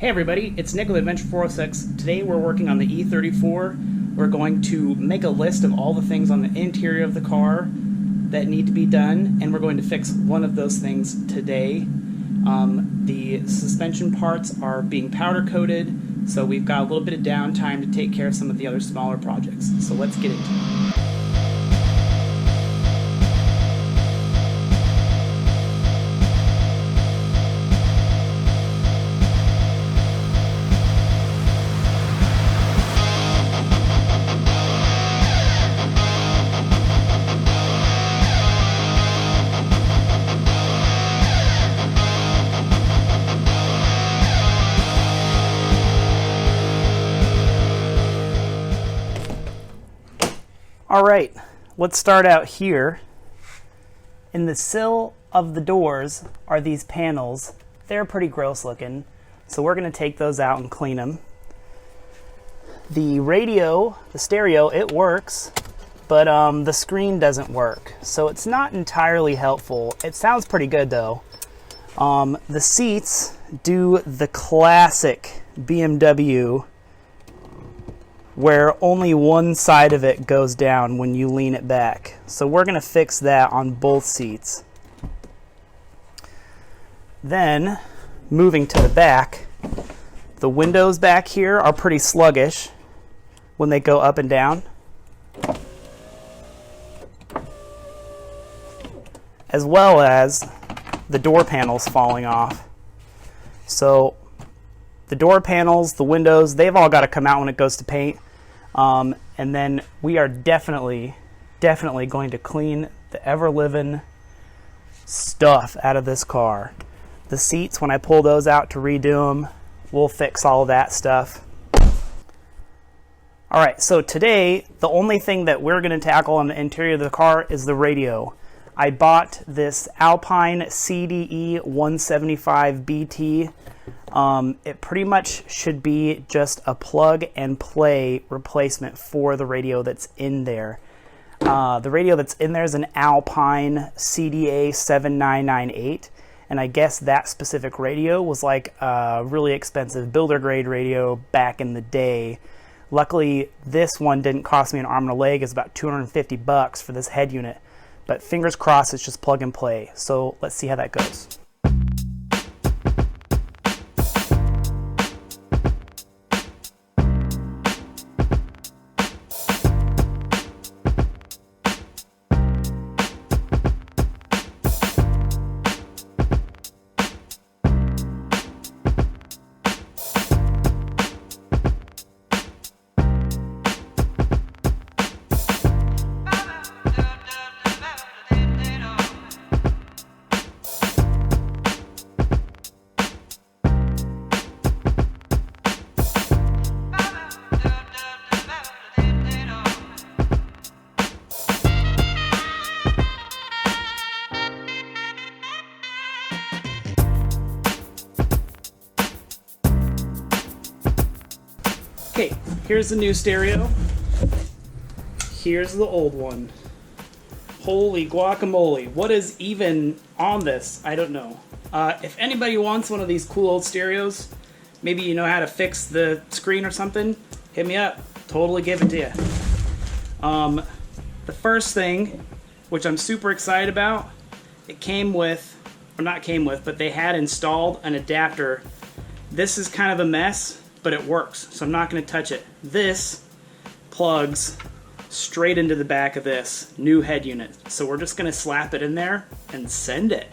Hey everybody, it's Nick with Adventure 406. Today we're working on the E34. We're going to make a list of all the things on the interior of the car that need to be done, and we're going to fix one of those things today. The suspension parts are being powder coated, so we've got a little bit of downtime to take care of some of the other smaller projects. So let's get into it. All right, let's start out here. In the sill of the doors are these panels. They're pretty gross looking, so we're going to take those out and clean them. The radio, the stereo, it works, but the screen doesn't work, so it's not entirely helpful. It sounds pretty good though. The seats do the classic BMW where only one side of it goes down when you lean it back. So we're going to fix that on both seats. Then, moving to the back, the windows back here are pretty sluggish when they go up and down, as well as the door panels falling off. So the door panels, the windows, they've all got to come out when it goes to paint. And then we are definitely going to clean the ever-living stuff out of this car. The seats, when I pull those out to redo them, we'll fix all of that stuff. All right, so today, the only thing that we're going to tackle on the interior of the car is the radio. I bought this Alpine CDE 175 BT. It pretty much should be just a plug and play replacement for the radio that's in there. The radio that's in there is an Alpine CDA 7998, and I guess that specific radio was like a really expensive builder grade radio back in the day. Luckily, this one didn't cost me an arm and a leg. It's about $250 for this head unit, but fingers crossed it's just plug and play. So let's see how that goes. Okay, here's the new stereo. Here's the old one. Holy guacamole. What is even on this? I don't know. If anybody wants one of these cool old stereos, maybe you know how to fix the screen or something, hit me up. Totally give it to you. The first thing, which I'm super excited about, it came with, or not came with, but they had installed an adapter. This is kind of a mess, but it works, so I'm not going to touch it. This plugs straight into the back of this new head unit, so we're just going to slap it in there and send it.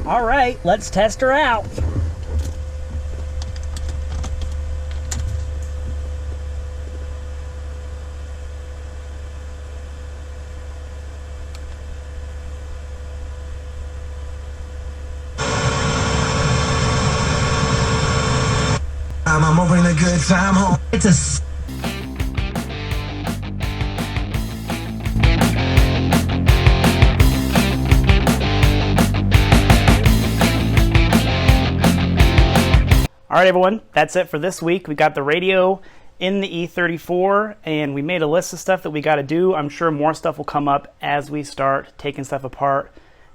All right, let's test her out. I'm gonna bring a good time home. It's a All right, everyone, that's it for this week. We got the radio in the E34, and we made a list of stuff that we got to do. I'm sure more stuff will come up as we start taking stuff apart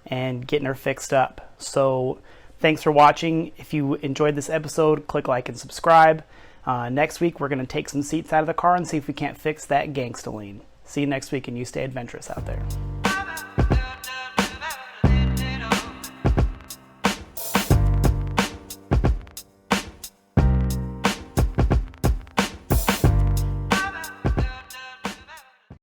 and getting her fixed up. So thanks for watching. If you enjoyed this episode, click like and subscribe. Next week, we're going to take some seats out of the car and see if we can't fix that gangsta lean. See you next week, and you stay adventurous out there.